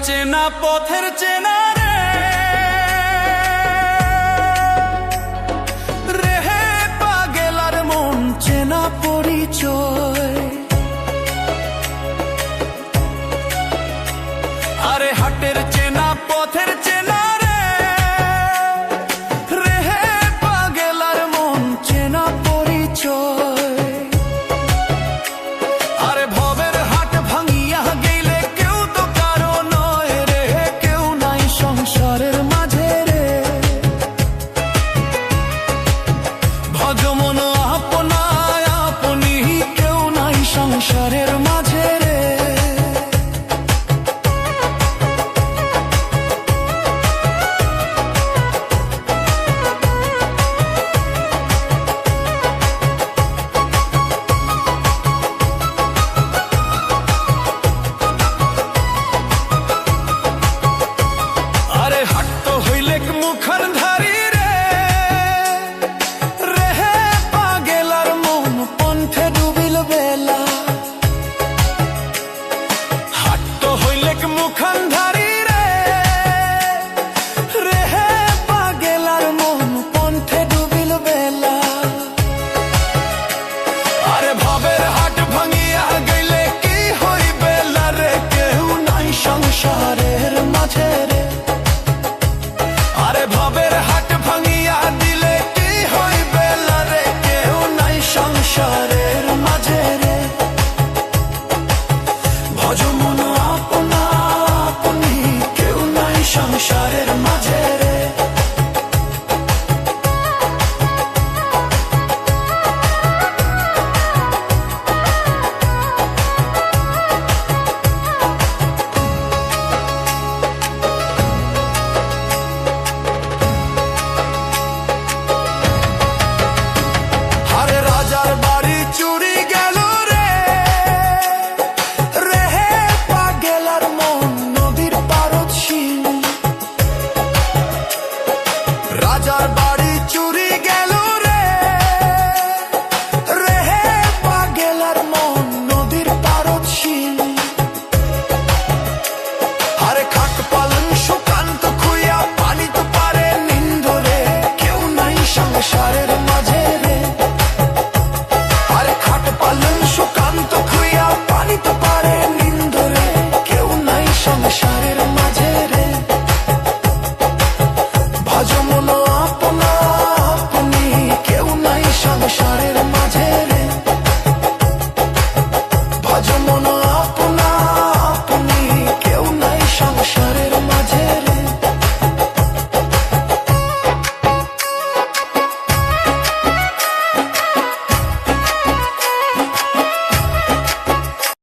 চেনা পথের চেনা রে রেহে পাগেলার মন চেনা পরিচয়। আরে হাটের চেনা পথের চেনা রে রেহে পাগেলার মন চেনা পরিচয়। আরে ভবের হাট ভাঙিয়া গেলে কেউ তো কারো নয় রে, কেউ নাই সংসারের মাঝে রে। ভজমন আপনায় আপনি কেউ নাই সংসারের